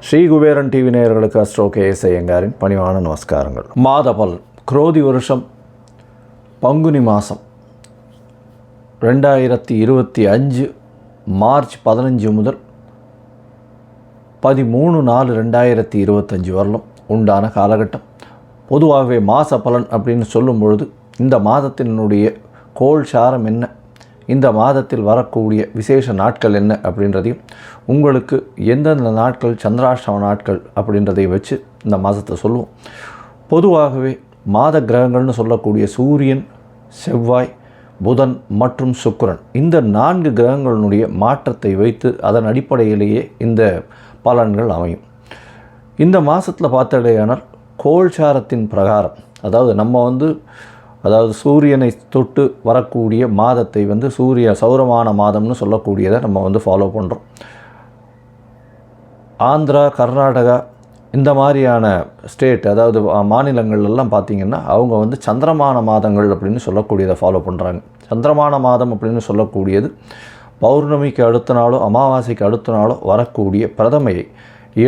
Sri Kuberan TV நேயர்களுக்கு astro KS ஐயங்காரின் பணிவான நமஸ்காரங்கள். மாத பலன் குரோதி வருஷம் பங்குனி மாதம் 2025 மார்ச் 15 முதல் 13/4/2025 வரலும் உண்டான காலகட்டம். பொதுவாகவே மாத பலன் அப்படின்னு சொல்லும் பொழுது இந்த மாதத்தினுடைய கோள் சாரம் என்ன, இந்த மாதத்தில் வரக்கூடிய விசேஷ நாட்கள் என்ன அப்படின்றதையும், உங்களுக்கு எந்தெந்த நாட்கள் சந்திராஷ்டம நாட்கள் அப்படின்றதை வச்சு இந்த மாதத்தை சொல்லுவோம். பொதுவாகவே மாத கிரகங்கள்னு சொல்லக்கூடிய சூரியன், செவ்வாய், புதன் மற்றும் சுக்கிரன், இந்த 4 கிரகங்களுடைய மாற்றத்தை வைத்து அதன் அடிப்படையிலேயே இந்த பலன்கள் அமையும். இந்த மாதத்தில் பார்த்தடையானால் கோள்சாரத்தின் பிரகாரம், அதாவது சூரியனை தொட்டு வரக்கூடிய மாதத்தை சூரிய சௌரமான மாதம்னு சொல்லக்கூடியதை நம்ம ஃபாலோ பண்ணுறோம். ஆந்திரா, கர்நாடகா இந்த மாதிரியான ஸ்டேட், அதாவது மாநிலங்கள்லாம் பார்த்திங்கன்னா அவங்க சந்திரமான மாதங்கள் அப்படின்னு சொல்லக்கூடியதை ஃபாலோ பண்ணுறாங்க. சந்திரமான மாதம் அப்படின்னு சொல்லக்கூடியது பௌர்ணமிக்கு அடுத்த நாளோ அமாவாசைக்கு அடுத்த நாளோ வரக்கூடிய பிரதமையை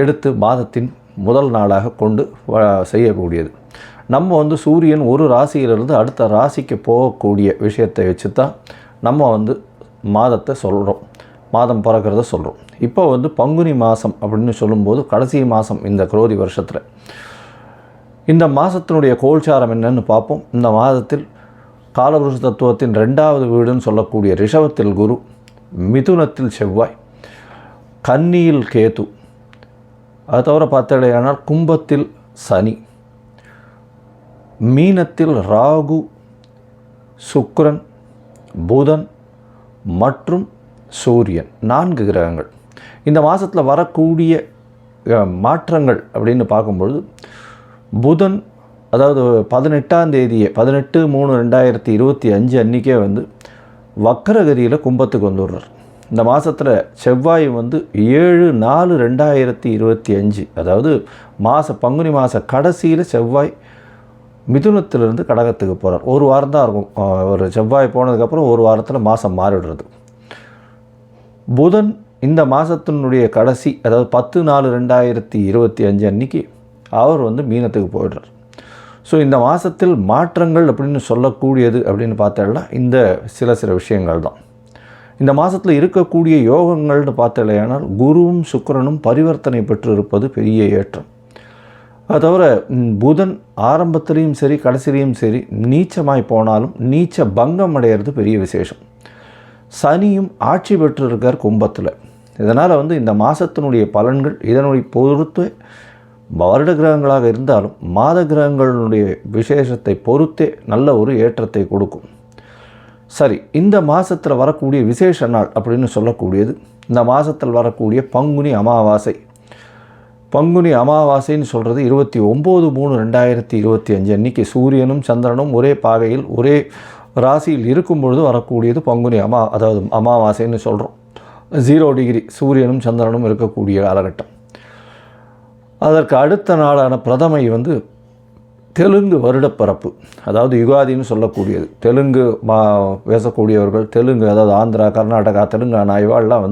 எடுத்து மாதத்தின் முதல் நாளாக கொண்டு செய்யக்கூடியது. நம்ம சூரியன் ஒரு ராசியிலிருந்து அடுத்த ராசிக்கு போகக்கூடிய விஷயத்தை வச்சு தான் நம்ம மாதத்தை சொல்கிறோம், மாதம் பிறக்கிறத சொல்கிறோம். இப்போ பங்குனி மாதம் அப்படின்னு சொல்லும்போது கடைசி மாதம் இந்த குரோதி வருஷத்தில். இந்த மாதத்தினுடைய கோள்சாரம் என்னன்னு பார்ப்போம். இந்த மாதத்தில் காலபுருஷ தத்துவத்தின் 2வது வீடுன்னு சொல்லக்கூடிய ரிஷபத்தில் குரு, மிதுனத்தில் செவ்வாய், கன்னியில் கேது, அது தவிர பார்த்தடையானால் கும்பத்தில் சனி, மீனத்தில் ராகு, சுக்கிரன், புதன் மற்றும் சூரியன், 4 கிரகங்கள். இந்த மாதத்தில் வரக்கூடிய மாற்றங்கள் அப்படின்னு பார்க்கும்பொழுது, புதன் அதாவது 18ஆம் தேதியே 18/3/2025 அன்றைக்கே வக்கரகதியில் கும்பத்துக்கு வந்துடுறார். இந்த மாதத்தில் செவ்வாய் 7/4/2025, அதாவது பங்குனி மாத கடைசியில் செவ்வாய் மிதுனத்திலிருந்து கடகத்துக்கு போகிறார். ஒரு வாரம் தான் இருக்கும். ஒரு செவ்வாய் போனதுக்கப்புறம் ஒரு வாரத்தில் மாதம் மாறிடுறது. புதன் இந்த மாதத்தினுடைய கடைசி, அதாவது 10/4/2025 அன்றைக்கி அவர் மீனத்துக்கு போயிடுறார். ஸோ இந்த மாதத்தில் மாற்றங்கள் அப்படின்னு சொல்லக்கூடியது அப்படின்னு பார்த்தோம்னா இந்த சில விஷயங்கள் தான். இந்த மாதத்தில் இருக்கக்கூடிய யோகங்கள்னு பார்த்தலையானால் குருவும் சுக்கிரனும் பரிவர்த்தனை பெற்று இருப்பது பெரிய ஏற்றம். அது தவிர புதன் ஆரம்பத்திலையும் சரி கடைசிலையும் சரி நீச்சமாய் போனாலும் நீச்ச பங்கம் அடைகிறது பெரிய விசேஷம். சனியும் ஆட்சி பெற்றிருக்கார் கும்பத்தில். இதனால் இந்த மாதத்தினுடைய பலன்கள் இதனுடைய பொறுத்து வருட கிரகங்களாக இருந்தாலும் மாத கிரகங்களுடைய விசேஷத்தை பொறுத்தே நல்ல ஒரு ஏற்றத்தை கொடுக்கும். சரி, இந்த மாதத்தில் வரக்கூடிய விசேஷ நாள் அப்படின்னு சொல்லக்கூடியது இந்த மாதத்தில் வரக்கூடிய பங்குனி அமாவாசை. பங்குனி அமாவாசைன்னு சொல்கிறது 29/3/2025 அன்றைக்கி சூரியனும் சந்திரனும் ஒரே பாகையில் ஒரே ராசியில் இருக்கும் பொழுது வரக்கூடியது பங்குனி அதாவது அமாவாசைன்னு சொல்கிறோம். 0 டிகிரி சூரியனும் சந்திரனும் இருக்கக்கூடிய காலகட்டம். அதற்கு அடுத்த நாளான பிரதமை தெலுங்கு வருடப்பிறப்பு, அதாவது யுகாதின்னு சொல்லக்கூடியது. தெலுங்கு பேசக்கூடியவர்கள், தெலுங்கு அதாவது ஆந்திரா, கர்நாடகா, தெலுங்கானா இவாள்லாம்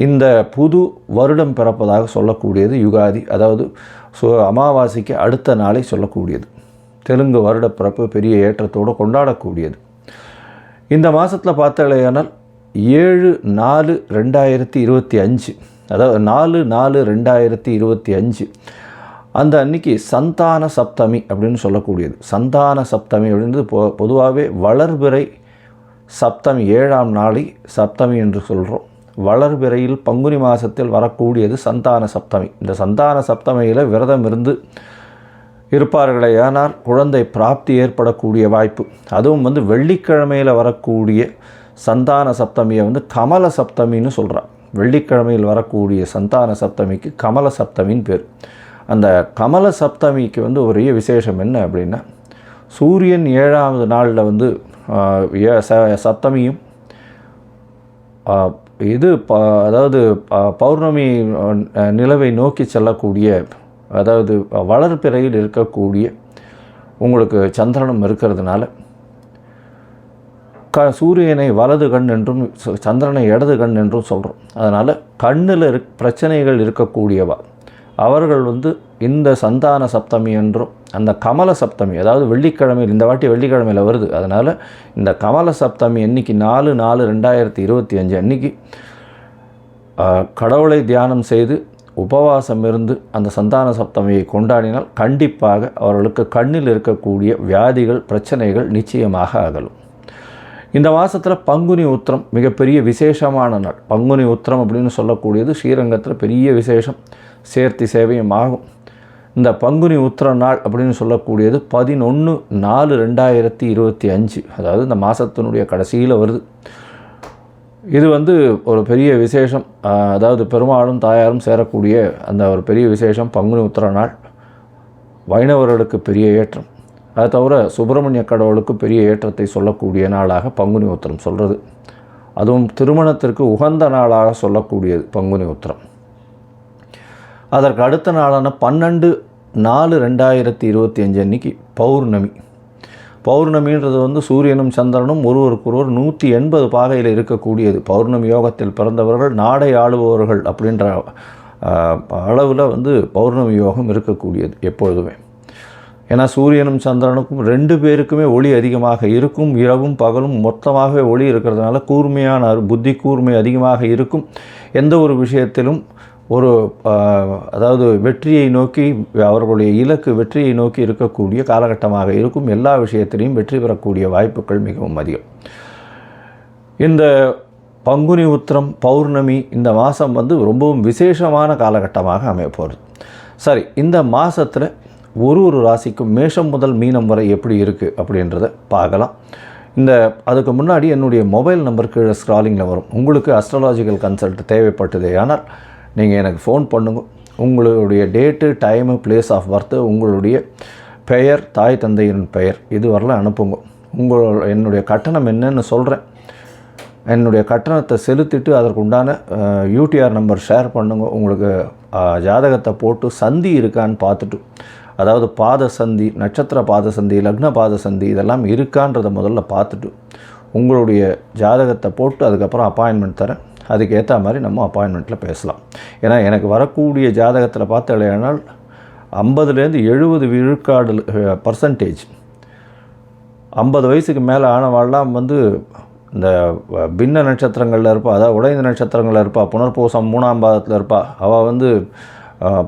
இந்த புது வருடம் பிறப்பதாக சொல்லக்கூடியது யுகாதி, அதாவது அமாவாசைக்கு அடுத்த நாளை சொல்லக்கூடியது. தெலுங்கு வருடப்பிறப்பு பெரிய ஏற்றத்தோடு கொண்டாடக்கூடியது. இந்த மாதத்தில் பார்த்தாலேயானால் 7/4/2025, அதாவது 4/4/2025 அந்த அன்னைக்கு சந்தான சப்தமி அப்படின்னு சொல்லக்கூடியது. சந்தான சப்தமி அப்படின்றது பொதுவாகவே வளர்பிறை சப்தமி 7ஆம் நாளை சப்தமி என்று சொல்கிறோம். வளர்பிறையில் பங்குனி மாதத்தில் வரக்கூடியது சந்தான சப்தமி. இந்த சந்தான சப்தமியில் விரதம் இருந்து இருப்பார்களே ஆனால் குழந்தை பிராப்தி ஏற்படக்கூடிய வாய்ப்பு. அதுவும் வெள்ளிக்கிழமையில் வரக்கூடிய சந்தான சப்தமியை கமல சப்தமின்னு சொல்கிறார். வெள்ளிக்கிழமையில் வரக்கூடிய சந்தான சப்தமிக்கு கமல சப்தமின்னு பேர். அந்த கமல சப்தமிக்கு ஒரே விசேஷம் என்ன அப்படின்னா, சூரியன் 7ஆவது நாளில் சப்தமியும் அதாவது பௌர்ணமி நிலவை நோக்கி செல்லக்கூடிய, அதாவது வளர்பிறையில் இருக்கக்கூடிய உங்களுக்கு சந்திரனும் இருக்கிறதுனால சூரியனை வலது கண் என்றும் சந்திரனை இடது கண் என்றும் சொல்கிறோம். அதனால் கண்ணில் பிரச்சனைகள் இருக்கக்கூடியவா அவர்கள் வந்து இந்த சந்தான சப்தமி என்றும் அந்த கமல சப்தமி, அதாவது வெள்ளிக்கிழமையில், இந்த வாட்டி வெள்ளிக்கிழமையில் வருது, அதனால் இந்த கமல சப்தமி அன்றைக்கி 4/4/2025 அன்றைக்கி கடவுளை தியானம் செய்து உபவாசம் இருந்து அந்த சந்தான சப்தமியை கொண்டாடினால் கண்டிப்பாக அவர்களுக்கு கண்ணில் இருக்கக்கூடிய வியாதிகள் பிரச்சனைகள் நிச்சயமாக அகலும். இந்த மாதத்தில் பங்குனி உத்திரம் மிகப்பெரிய விசேஷமான நாள். பங்குனி உத்திரம் அப்படின்னு சொல்லக்கூடியது ஸ்ரீரங்கத்தில் பெரிய விசேஷம், சேர்த்தி சேவையும் ஆகும். இந்த பங்குனி உத்திர நாள் அப்படின்னு சொல்லக்கூடியது 11/4/2025, அதாவது இந்த மாதத்தினுடைய கடைசியில் வருது. இது வந்து ஒரு பெரிய விசேஷம், அதாவது பெருமாளும் தாயாரும் சேரக்கூடிய அந்த ஒரு பெரிய விசேஷம் பங்குனி உத்திர நாள். வைணவர்களுக்கு பெரிய ஏற்றம், அது தவிர சுப்பிரமணிய கடவுளுக்கு பெரிய ஏற்றத்தை சொல்லக்கூடிய நாளாக பங்குனி உத்திரம் சொல்கிறது. அதுவும் திருமணத்திற்கு உகந்த நாளாக சொல்லக்கூடியது பங்குனி உத்திரம். அதற்கு அடுத்த நாளான 12/4/2025 அன்றைக்கி பௌர்ணமி. பௌர்ணமின்றது வந்து சூரியனும் சந்திரனும் ஒருவருக்கொருவர் 180 பாகையில் இருக்கக்கூடியது. பௌர்ணமி யோகத்தில் பிறந்தவர்கள் நாடை ஆளுபவர்கள் அப்படின்ற அளவில் வந்து பௌர்ணமி யோகம் இருக்கக்கூடியது எப்பொழுதுமே. ஏன்னா சூரியனும் சந்திரனுக்கும் 2 பேருக்குமே ஒளி அதிகமாக இருக்கும். இரவும் பகலும் மொத்தமாகவே ஒளி இருக்கிறதுனால கூர்மையான புத்தி கூர்மை அதிகமாக இருக்கும். எந்த ஒரு விஷயத்திலும் ஒரு அதாவது வெற்றியை நோக்கி, அவர்களுடைய இலக்கு வெற்றியை நோக்கி இருக்கக்கூடிய காலகட்டமாக இருக்கும். எல்லா விஷயத்திலையும் வெற்றி பெறக்கூடிய வாய்ப்புகள் மிகவும் அதிகம். இந்த பங்குனி உத்திரம் பௌர்ணமி இந்த மாதம் வந்து ரொம்பவும் விசேஷமான காலகட்டமாக அமைய போகிறது. சரி, இந்த மாதத்தில் ஒரு ராசிக்கும் மேஷம் முதல் மீனம் வரை எப்படி இருக்குது அப்படின்றத பார்க்கலாம். அதுக்கு முன்னாடி என்னுடைய மொபைல் நம்பர் கீழே ஸ்க்ராலிங்கில் வரும். உங்களுக்கு அஸ்ட்ராலாஜிக்கல் கன்சல்ட் தேவைப்பட்டதே ஆனால் நீங்கள் எனக்கு ஃபோன் பண்ணுங்க. உங்களுடைய date, time, place of birth, உங்களுடைய பெயர், தாய் தந்தையின் பெயர் இது வரலாம் அனுப்புங்க. என்னுடைய கட்டணம் என்னன்னு சொல்கிறேன். என்னுடைய கட்டணத்தை செலுத்திட்டு அதற்கு உண்டான யூடிஆர் நம்பர் ஷேர் பண்ணுங்க. உங்களுக்கு ஜாதகத்தை போட்டு சந்தி இருக்கான்னு பார்த்துட்டு, அதாவது பாத சந்தி, நட்சத்திர பாத சந்தி, லக்ன பாத சந்தி இதெல்லாம் இருக்கான்றதை முதல்ல பார்த்துட்டு உங்களுடைய ஜாதகத்தை போட்டு அதுக்கப்புறம் அப்பாயின்மெண்ட் தரேன். அதுக்கேற்ற மாதிரி நம்ம அப்பாயின்மெண்ட்டில் பேசலாம். ஏன்னா எனக்கு வரக்கூடிய ஜாதகத்தில் பார்த்தாலேனால் 50லேருந்து 70 விழுக்காடு பர்சன்டேஜ் 50 வயசுக்கு மேலே ஆனவாள்லாம் வந்து இந்த பின்ன நட்சத்திரங்களில் இருப்பா, அதாவது உடைந்த நட்சத்திரங்களில் இருப்பா, புனர்பூசம் 3ஆம் பாதத்தில் இருப்பா. அவள் வந்து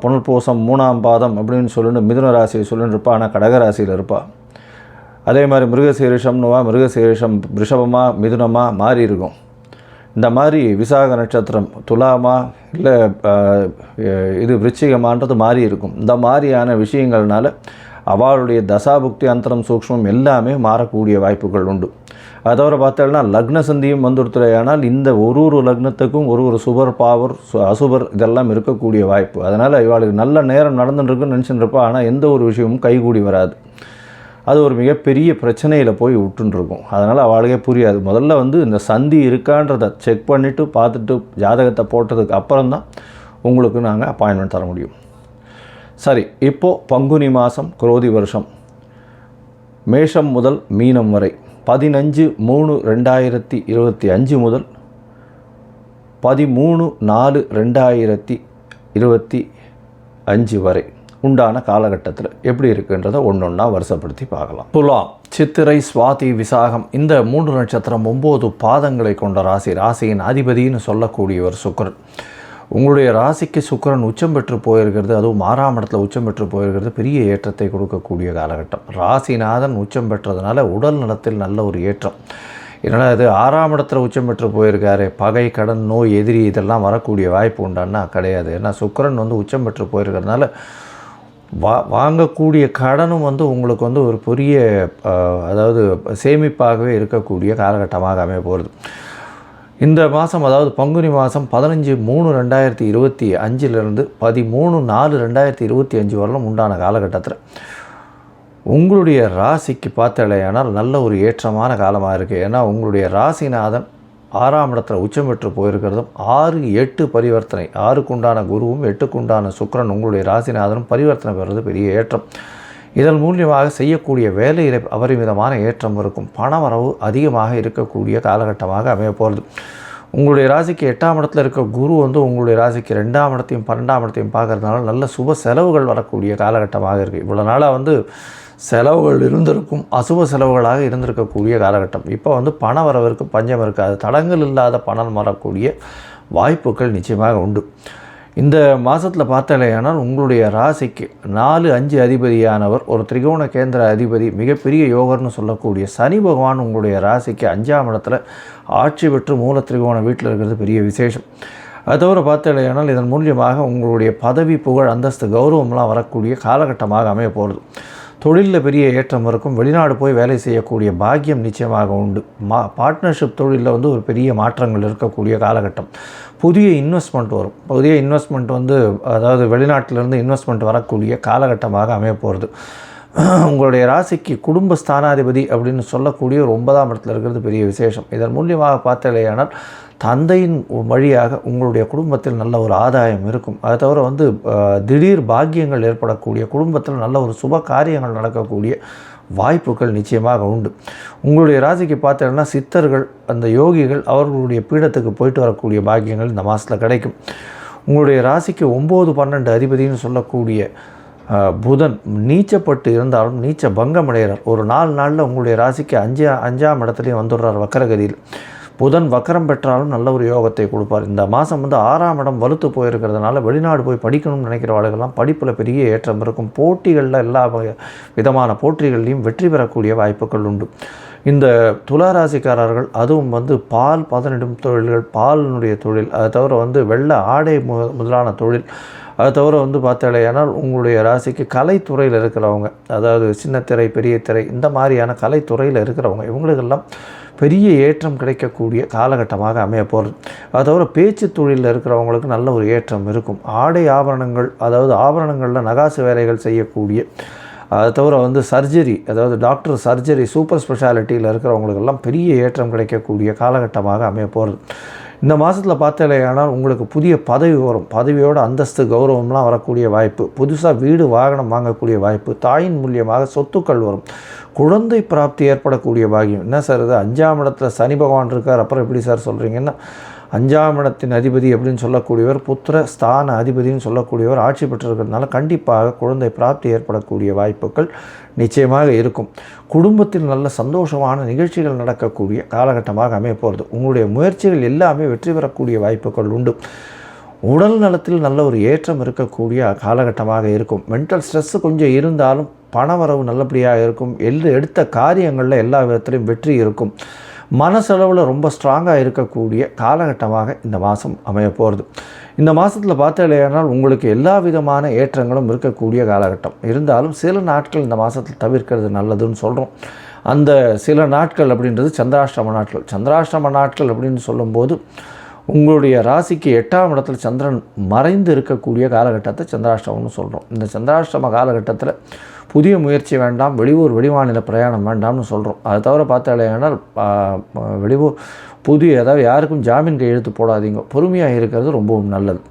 புனர்பூசம் 3ஆம் பாதம் அப்படின்னு சொல்லிட்டு மிதுன ராசியை சொல்லிட்டு இருப்பா, ஆனால் கடகராசியில் இருப்பாள். அதே மாதிரி மிருகசீரிஷம்னுவா, மிருகசீரிஷம் ரிஷபமாக மிதுனமாக மாறி இருக்கும். இந்த மாதிரி விசாக நட்சத்திரம் துலாமா இல்லை இது விருச்சிகமான்றது மாறி இருக்கும். இந்த மாதிரியான விஷயங்கள்னால அவளுடைய தசாபுக்தி அந்தரம் சூக்ஷ்மம் எல்லாமே மாறக்கூடிய வாய்ப்புகள் உண்டு. அதை தவிர பார்த்தோம்னா லக்ன சந்தியும் வந்துடுத்துறையானால் இந்த ஒரு லக்னத்துக்கும் ஒரு சுபர் பாவர் அசுபர் இதெல்லாம் இருக்கக்கூடிய வாய்ப்பு. அதனால் இவளுக்கு நல்ல நேரம் நடந்துட்டுருக்குன்னு நினச்சிட்டு இருப்பா, ஆனால் எந்த ஒரு விஷயமும் கைகூடி வராது. அது ஒரு மிகப்பெரிய பிரச்சனையில் போய் விட்டுருக்கும். அதனால் அவளுக்கே புரியாது. முதல்ல வந்து இந்த சந்தி இருக்கான்றதை செக் பண்ணிவிட்டு பார்த்துட்டு ஜாதகத்தை போட்டதுக்கு அப்புறம்தான் உங்களுக்கு நாங்கள் அப்பாயின்மெண்ட் தர முடியும். சரி, இப்போது பங்குனி மாதம் குரோதி வருஷம் மேஷம் முதல் மீனம் வரை 15/3/2025 முதல் 13/4/2025 வரை உண்டான காலகட்டத்தில் எப்படி இருக்குன்றதை ஒன்றொன்னா வருஷப்படுத்தி பார்க்கலாம். துலாம், சித்திரை, சுவாதி, விசாகம் இந்த 3 நட்சத்திரம் 9 பாதங்களை கொண்ட ராசி. ராசியின் அதிபதினு சொல்லக்கூடியவர் சுக்கிரன். உங்களுடைய ராசிக்கு சுக்கிரன் உச்சம் பெற்று போயிருக்கிறது, அதுவும் 6ஆம் இடத்துல உச்சம் பெற்று போயிருக்கிறது பெரிய ஏற்றத்தை கொடுக்கக்கூடிய காலகட்டம். ராசிநாதன் உச்சம் பெற்றதுனால உடல் நலத்தில் நல்ல ஒரு ஏற்றம். என்னடா இது 6ஆம் இடத்துல உச்சம் பெற்று போயிருக்காரு, பகை, கடன், நோய், எதிரி இதெல்லாம் வரக்கூடிய வாய்ப்பு உண்டான்னா கிடையாது. ஏன்னா சுக்கிரன் வந்து உச்சம் பெற்று போயிருக்கிறதுனால வாங்கக்கூடிய கடனும் வந்து உங்களுக்கு வந்து ஒரு பெரிய அதாவது சேமிப்பாகவே இருக்கக்கூடிய காலகட்டமாக அமைய போகிறது. இந்த மாதம், அதாவது பங்குனி மாதம் 15/3/2025 13/4/2025 வரலும் உண்டான காலகட்டத்தில் உங்களுடைய ராசிக்கு பார்த்தாலேயானால் நல்ல ஒரு ஏற்றமான காலமாக இருக்குது. ஏன்னா உங்களுடைய ராசிநாதன் 6ஆம் இடத்துல உச்சம் பெற்று போயிருக்கிறதும் 6-8 பரிவர்த்தனை, 6க்கு உண்டான குருவும் 8க்கு உண்டான சுக்கிரன் உங்களுடைய ராசிநாதனும் பரிவர்த்தனை பெறுறது பெரிய ஏற்றம். இதன் மூலியமாக செய்யக்கூடிய வேலையில் அபரிமிதமான ஏற்றம் இருக்கும். பணவரவு அதிகமாக இருக்கக்கூடிய காலகட்டமாக அமைய போகிறது. உங்களுடைய ராசிக்கு 8ஆம் இடத்துல இருக்க குரு உங்களுடைய ராசிக்கு 2ஆம் இடத்தையும் 12ஆம் இடத்தையும் பார்க்கறதுனால நல்ல சுப செலவுகள் வரக்கூடிய காலகட்டமாக இருக்குது. இவ்வளோ நாளாக செலவுகள் இருந்திருக்கும், அசுப செலவுகளாக இருந்திருக்கக்கூடிய காலகட்டம். இப்போ பண வரவிற்கு பஞ்சம் இருக்காது. தடங்கள் இல்லாத பணம் வரக்கூடிய வாய்ப்புகள் நிச்சயமாக உண்டு. இந்த மாதத்தில் பார்த்தாலேயானால் உங்களுடைய ராசிக்கு 4, 5 அதிபதியானவர் ஒரு திரிகோண கேந்திர அதிபதி, மிகப்பெரிய யோகர்னு சொல்லக்கூடிய சனி பகவான் உங்களுடைய ராசிக்கு 5ஆம் இடத்துல ஆட்சி பெற்று மூல திரிகோண வீட்டில் இருக்கிறது பெரிய விசேஷம். அது தவிர பார்த்தாலேயானால் இதன் மூலியமாக உங்களுடைய பதவி, புகழ், அந்தஸ்து, கௌரவம்லாம் வரக்கூடிய காலகட்டமாக அமைய போகிறது. தொழிலில் பெரிய ஏற்றம் இருக்கும். வெளிநாடு போய் வேலை செய்யக்கூடிய பாக்கியம் நிச்சயமாக உண்டு. பார்ட்னர்ஷிப் தொழிலில் ஒரு பெரிய மாற்றங்கள் இருக்கக்கூடிய காலகட்டம். புதிய இன்வெஸ்ட்மெண்ட் வரும். புதிய இன்வெஸ்ட்மெண்ட் அதாவது வெளிநாட்டிலேருந்து இன்வெஸ்ட்மெண்ட் வரக்கூடிய காலகட்டமாக அமைய போகிறது. உங்களுடைய ராசிக்கு குடும்ப ஸ்தானாதிபதி அப்படின்னு சொல்லக்கூடிய ஒரு 9ஆம் இடத்துல இருக்கிறது பெரிய விசேஷம். இதன் மூலியமாக பார்த்தாலேயானால் தந்தையின் வழியாக உங்களுடைய குடும்பத்தில் நல்ல ஒரு ஆதாயம் இருக்கும். அதை தவிர திடீர் பாக்கியங்கள் ஏற்படக்கூடிய, குடும்பத்தில் நல்ல ஒரு சுப காரியங்கள் நடக்கக்கூடிய வாய்ப்புகள் நிச்சயமாக உண்டு. உங்களுடைய ராசிக்கு பார்த்தீங்கன்னா சித்தர்கள், அந்த யோகிகள், அவர்களுடைய பீடத்துக்கு போயிட்டு வரக்கூடிய பாக்கியங்கள் இந்த மாதத்தில் கிடைக்கும். உங்களுடைய ராசிக்கு 9, 12 அதிபதினு சொல்லக்கூடிய புதன் நீச்சப்பட்டு இருந்தாலும் நீச்ச பங்கம் அடைகிறார். ஒரு 4 நாளில் உங்களுடைய ராசிக்கு 5ஆம் இடத்துலையும் வந்துடுறார் வக்கரகதியில். புதன் வக்கரம் பெற்றாலும் நல்ல ஒரு யோகத்தை கொடுப்பார். இந்த மாதம் 6ஆம் இடம் வலுத்து போயிருக்கிறதுனால வெளிநாடு போய் படிக்கணும்னு நினைக்கிறவர்களுக்கெல்லாம் படிப்பில் பெரிய ஏற்றம் இருக்கும். போட்டிகளில் எல்லா விதமான போட்டிகள்லையும் வெற்றி பெறக்கூடிய வாய்ப்புகள் உண்டு. இந்த துளாராசிக்காரர்கள் அதுவும் பால் பதனிடும் தொழில்கள், பாலினுடைய தொழில், அதை தவிர வெள்ளை ஆடை முதலான தொழில், அதை தவிர பார்த்தாலேயானால் உங்களுடைய ராசிக்கு கலைத்துறையில் இருக்கிறவங்க, அதாவது சின்னத்திரை, பெரிய திரை, இந்த மாதிரியான கலைத்துறையில் இருக்கிறவங்க, இவங்களுக்கெல்லாம் பெரிய ஏற்றம் கிடைக்கக்கூடிய காலகட்டமாக அமைய போகிறது. அது தவிர பேச்சு தொழிலில் இருக்கிறவங்களுக்கு நல்ல ஒரு ஏற்றம் இருக்கும். ஆடை ஆபரணங்கள், அதாவது ஆபரணங்களில் நகாசு வேலைகள் செய்யக்கூடிய, அதை தவிர சர்ஜரி, அதாவது டாக்டர் சர்ஜரி, சூப்பர் ஸ்பெஷாலிட்டியில் இருக்கிறவங்களுக்கெல்லாம் பெரிய ஏற்றம் கிடைக்கக்கூடிய காலகட்டமாக அமைய போகிறது. இந்த மாதத்தில் பார்த்தாலேயானால் உங்களுக்கு புதிய பதவி வரும். பதவியோட அந்தஸ்து, கௌரவம்லாம் வரக்கூடிய வாய்ப்பு. புதுசாக வீடு, வாகனம் வாங்கக்கூடிய வாய்ப்பு. தாயின் மூலியமாக சொத்துக்கள் வரும். குழந்தை பிராப்தி ஏற்படக்கூடிய பாக்கியம். என்ன சார் இது, 5ஆம் இடத்துல சனி பகவான் இருக்கார், அப்புறம் எப்படி சார் சொல்கிறீங்கன்னா, 5ஆம் இடத்தின் அதிபதி அப்படின்னு சொல்லக்கூடியவர், புத்திர ஸ்தான அதிபதினு சொல்லக்கூடியவர் ஆட்சி பெற்றிருக்கிறதுனால கண்டிப்பாக குழந்தை பிராப்தி ஏற்படக்கூடிய வாய்ப்புகள் நிச்சயமாக இருக்கும். குடும்பத்தில் நல்ல சந்தோஷமான நிகழ்ச்சிகள் நடக்கக்கூடிய காலகட்டமாக அமைய போகிறது. உங்களுடைய முயற்சிகள் எல்லாமே வெற்றி பெறக்கூடிய வாய்ப்புகள் உண்டு. உடல் நலத்தில் நல்ல ஒரு ஏற்றம் இருக்கக்கூடிய காலகட்டமாக இருக்கும். மென்டல் ஸ்ட்ரெஸ்ஸு கொஞ்சம் இருந்தாலும் பணவரவு நல்லபடியாக இருக்கும். எடுத்த காரியங்களில் எல்லா விதத்திலையும் வெற்றி இருக்கும். மனசளவில் ரொம்ப ஸ்ட்ராங்காக இருக்கக்கூடிய காலகட்டமாக இந்த மாதம் அமைய போகிறது. இந்த மாதத்தில் பார்த்தாலேயானால் உங்களுக்கு எல்லா விதமான ஏற்றங்களும் இருக்கக்கூடிய காலகட்டம். இருந்தாலும் சில நாட்கள் இந்த மாதத்தில் தவிர்க்கிறது நல்லதுன்னு சொல்கிறோம். அந்த சில நாட்கள் அப்படின்றது சந்திராஷ்டம நாட்கள். சந்திராஷ்டம நாட்கள் அப்படின்னு சொல்லும்போது உங்களுடைய ராசிக்கு 8ஆம் இடத்துல சந்திரன் மறைந்து இருக்கக்கூடிய காலகட்டத்தை சந்திராஷ்டமம்னு சொல்கிறோம். இந்த சந்திராஷ்டம காலகட்டத்தில் புதிய முயற்சி வேண்டாம், வெளியூர் வெளிமாநில பிரயாணம் வேண்டாம்னு சொல்கிறோம். அதை தவிர பார்த்தாலேயானால் வெளியூர் அதாவது யாருக்கும் ஜாமீன் கையெழுத்து போடாதீங்க, பொறுமையாக இருக்கிறது ரொம்பவும் நல்லது.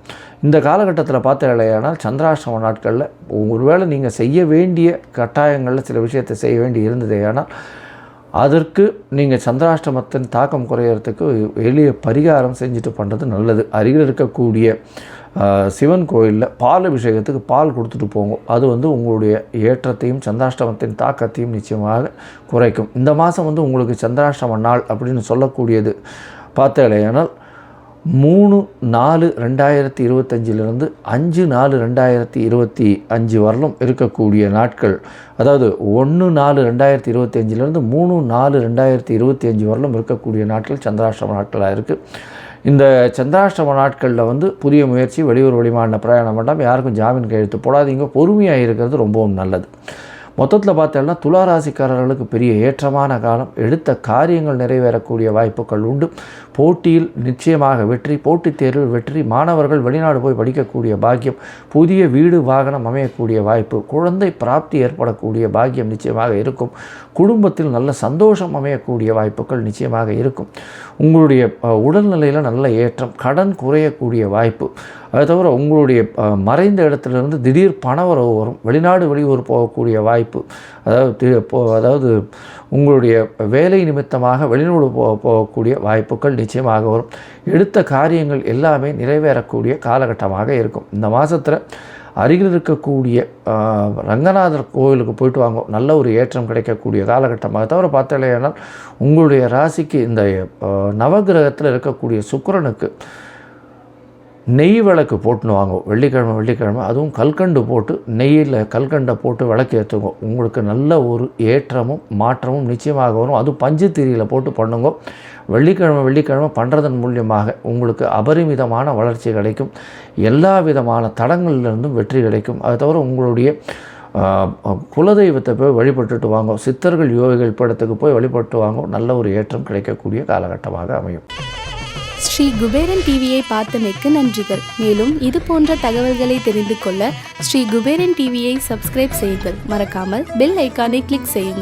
இந்த காலகட்டத்தில் பார்த்தாலேயானால் சந்திராஷ்டம நாட்களில் ஒருவேளை நீங்கள் செய்ய வேண்டிய கட்டாயங்களில் சில விஷயத்தை செய்ய வேண்டி இருந்ததேயானால் அதற்கு நீங்கள் சந்திராஷ்டமத்தின் தாக்கம் குறையிறதுக்கு எளிய பரிகாரம் செஞ்சுட்டு பண்ணுறது நல்லது. அருகில் இருக்கக்கூடிய சிவன் கோயிலில் பால் அபிஷேகத்துக்கு பால் கொடுத்துட்டு போங்க. அது உங்களுடைய ஏற்றத்தையும் சந்திராஷ்டமத்தின் தாக்கத்தையும் நிச்சயமாக குறைக்கும். இந்த மாதம் உங்களுக்கு சந்திராஷ்டம நாள் அப்படின்னு சொல்லக்கூடியது பார்த்தாலேயானால் 3/4/2025 5/4/2025 வரலும் இருக்கக்கூடிய நாட்கள், அதாவது 1/4/2025 3/4/2025 வரலும் இருக்கக்கூடிய நாட்கள் சந்திராஷ்டம நாட்களாக இருக்குது. இந்த சந்திராஷ்டம நாட்களில் புதிய முயற்சி, வெளியூர் வெளிமாநில பிரயாணம் வேண்டாம், யாருக்கும் ஜாமீன் கையெழுத்து போடாதீங்க, பொறுமையாக இருக்கிறது ரொம்பவும் நல்லது. மொத்தத்தில் பார்த்தோம்னா துளாராசிக்காரர்களுக்கு பெரிய ஏற்றமான காலம். எடுத்த காரியங்கள் நிறைவேறக்கூடிய வாய்ப்புகள் உண்டு. போட்டியில் நிச்சயமாக வெற்றி, போட்டித் தேர்வில் வெற்றி, மாணவர்கள் வெளிநாடு போய் படிக்கக்கூடிய பாக்கியம், புதிய வீடு வாகனம் அமையக்கூடிய வாய்ப்பு, குழந்தை பிராப்தி ஏற்படக்கூடிய பாக்கியம் நிச்சயமாக இருக்கும். குடும்பத்தில் நல்ல சந்தோஷம் அமையக்கூடிய வாய்ப்புகள் நிச்சயமாக இருக்கும். உங்களுடைய உடல்நிலையில் நல்ல ஏற்றம், கடன் குறையக்கூடிய வாய்ப்பு. அதை தவிர உங்களுடைய மறைந்த இடத்துலேருந்து திடீர் பணவரவு வரும். வெளிநாடு வெளியூர் போகக்கூடிய வாய்ப்பு, வாய்ப்பு, அதாவது உங்களுடைய வேலை நிமித்தமாக வெளிநாடு போகக்கூடிய வாய்ப்புகள் நிச்சயமாக வரும். எடுத்த காரியங்கள் எல்லாமே நிறைவேறக்கூடிய காலகட்டமாக இருக்கும். இந்த மாதத்தில் அருகில் இருக்கக்கூடிய ரங்கநாதர் கோவிலுக்கு போயிட்டு வாங்க, நல்ல ஒரு ஏற்றம் கிடைக்கக்கூடிய காலகட்டமாக. தவிர பார்த்தாலேனால் உங்களுடைய ராசிக்கு இந்த நவகிரகத்தில் இருக்கக்கூடிய சுக்கிரனுக்கு நெய் விளக்கு போட்டுன்னு வாங்க வெள்ளிக்கிழமை, அதுவும் கல்கண்டு போட்டு, நெய்யில் கல்கண்டை போட்டு விளக்கு ஏற்றுங்க. உங்களுக்கு நல்ல ஒரு ஏற்றமும் மாற்றமும் நிச்சயமாக வரும். அதுவும் பஞ்சு திரியில் போட்டு பண்ணுங்க. வெள்ளிக்கிழமை பண்ணுறதன் மூலியமாக உங்களுக்கு அபரிமிதமான வளர்ச்சி கிடைக்கும். எல்லா விதமான தடங்களிலிருந்தும் வெற்றி கிடைக்கும். அது தவிர உங்களுடைய குலதெய்வத்தை போய் வழிபட்டுட்டு வாங்க, சித்தர்கள் யோகிகள் படத்துக்கு போய் வழிபட்டு வாங்க, நல்ல ஒரு ஏற்றம் கிடைக்கக்கூடிய காலகட்டமாக அமையும். ஸ்ரீ குபேரன் டிவியை பார்த்தமைக்கு நன்றிகள். மேலும் இது போன்ற தகவல்களை தெரிந்து கொள்ள ஸ்ரீ குபேரன் டிவியை சப்ஸ்கிரைப் செய்யுங்கள். மறக்காமல் பெல் ஐக்கானை கிளிக் செய்யுங்கள்.